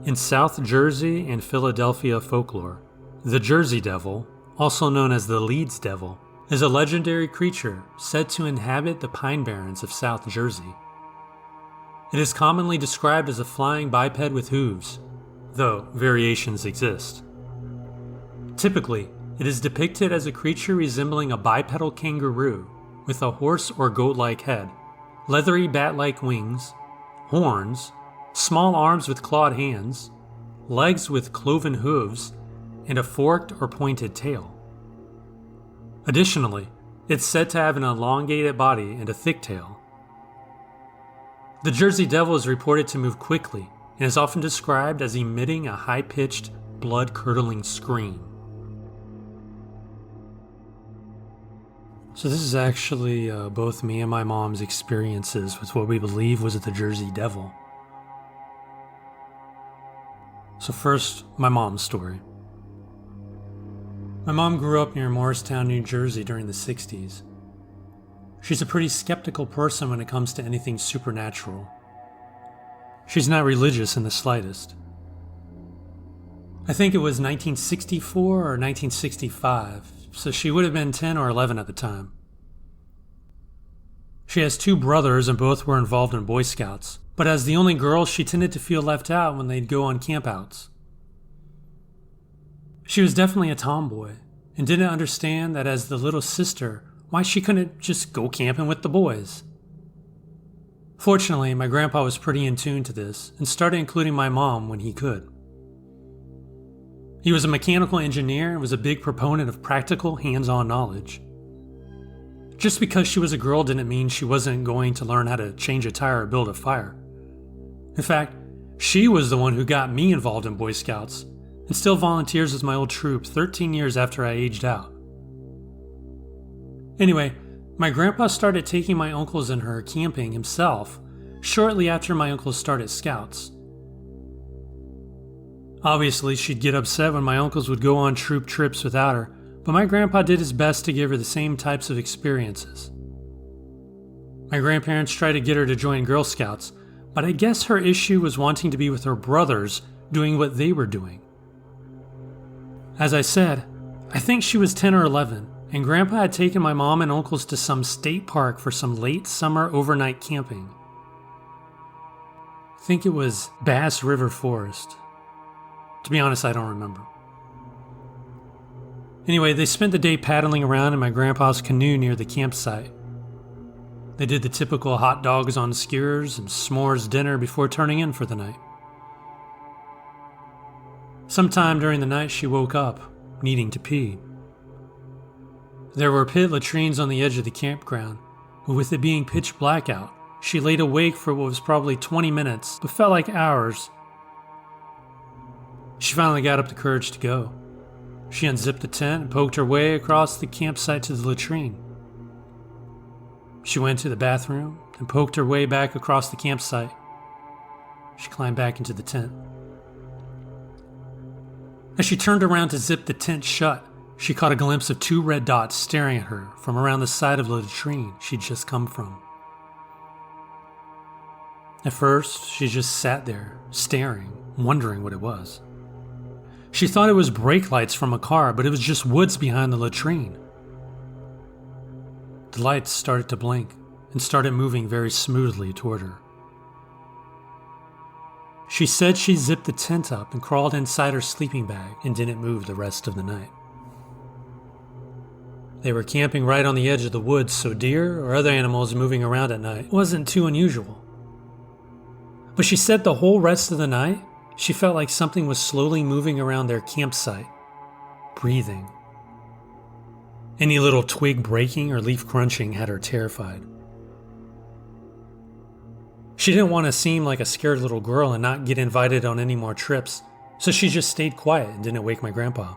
In South Jersey and Philadelphia folklore, the Jersey Devil, also known as the Leeds Devil, is a legendary creature said to inhabit the Pine Barrens of South Jersey. It is commonly described as a flying biped with hooves, though variations exist. Typically, it is depicted as a creature resembling a bipedal kangaroo with a horse or goat-like head, leathery bat-like wings, horns, small arms with clawed hands, legs with cloven hooves, and a forked or pointed tail. Additionally, it's said to have an elongated body and a thick tail. The Jersey Devil is reported to move quickly and is often described as emitting a high-pitched, blood-curdling scream. So this is actually both me and my mom's experiences with what we believe was the Jersey Devil. So first, my mom's story. My mom grew up near Morristown, New Jersey during the 60s. She's a pretty skeptical person when it comes to anything supernatural. She's not religious in the slightest. I think it was 1964 or 1965, so she would have been 10 or 11 at the time. She has two brothers and both were involved in Boy Scouts, but as the only girl, she tended to feel left out when they'd go on campouts. She was definitely a tomboy and didn't understand that as the little sister, why she couldn't just go camping with the boys. Fortunately, my grandpa was pretty in tune to this and started including my mom when he could. He was a mechanical engineer and was a big proponent of practical, hands-on knowledge. Just because she was a girl didn't mean she wasn't going to learn how to change a tire or build a fire. In fact, she was the one who got me involved in Boy Scouts and still volunteers with my old troop 13 years after I aged out. Anyway, my grandpa started taking my uncles and her camping himself shortly after my uncles started Scouts. Obviously, she'd get upset when my uncles would go on troop trips without her, but my grandpa did his best to give her the same types of experiences. My grandparents tried to get her to join Girl Scouts, but I guess her issue was wanting to be with her brothers doing what they were doing. As I said, I think she was 10 or 11, and Grandpa had taken my mom and uncles to some state park for some late summer overnight camping. I think it was Bass River Forest. To be honest, I don't remember. Anyway, they spent the day paddling around in my grandpa's canoe near the campsite. They did the typical hot dogs on skewers and s'mores dinner before turning in for the night. Sometime during the night, she woke up, needing to pee. There were pit latrines on the edge of the campground, but with it being pitch black out, she laid awake for what was probably 20 minutes, but felt like hours. She finally got up the courage to go. She unzipped the tent and poked her way across the campsite to the latrine. She went to the bathroom and poked her way back across the campsite. She climbed back into the tent. As she turned around to zip the tent shut, she caught a glimpse of two red dots staring at her from around the side of the latrine she'd just come from. At first, she just sat there, staring, wondering what it was. She thought it was brake lights from a car, but it was just woods behind the latrine. The lights started to blink and started moving very smoothly toward her. She said she zipped the tent up and crawled inside her sleeping bag and didn't move the rest of the night. They were camping right on the edge of the woods, so deer or other animals moving around at night wasn't too unusual. But she said the whole rest of the night, she felt like something was slowly moving around their campsite, breathing. Any little twig breaking or leaf crunching had her terrified. She didn't want to seem like a scared little girl and not get invited on any more trips, so she just stayed quiet and didn't wake my grandpa.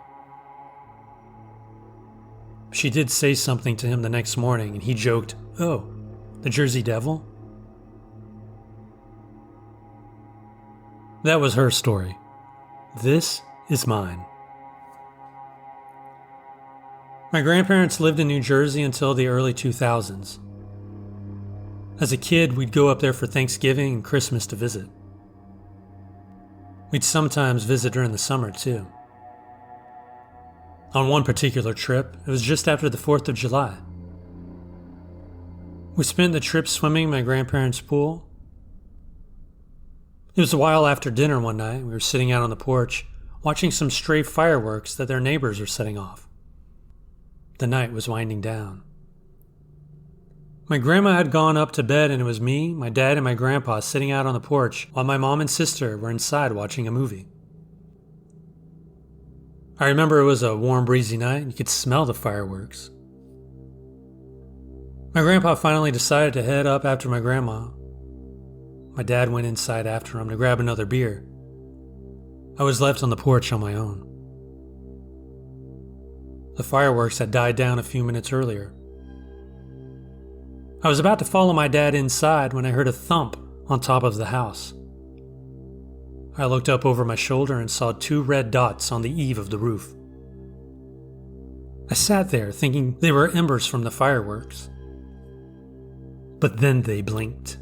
She did say something to him the next morning, and he joked, "Oh, the Jersey Devil?" That was her story. This is mine. My grandparents lived in New Jersey until the early 2000s. As a kid, we'd go up there for Thanksgiving and Christmas to visit. We'd sometimes visit during the summer, too. On one particular trip, it was just after the 4th of July. We spent the trip swimming in my grandparents' pool. It was a while after dinner one night. We were sitting out on the porch, watching some stray fireworks that their neighbors were setting off. The night was winding down. My grandma had gone up to bed, and it was me, my dad, and my grandpa sitting out on the porch while my mom and sister were inside watching a movie. I remember it was a warm, breezy night, and you could smell the fireworks. My grandpa finally decided to head up after my grandma. My dad went inside after him to grab another beer. I was left on the porch on my own. The fireworks had died down a few minutes earlier. I was about to follow my dad inside when I heard a thump on top of the house. I looked up over my shoulder and saw 2 red dots on the eave of the roof. I sat there thinking they were embers from the fireworks. But then they blinked.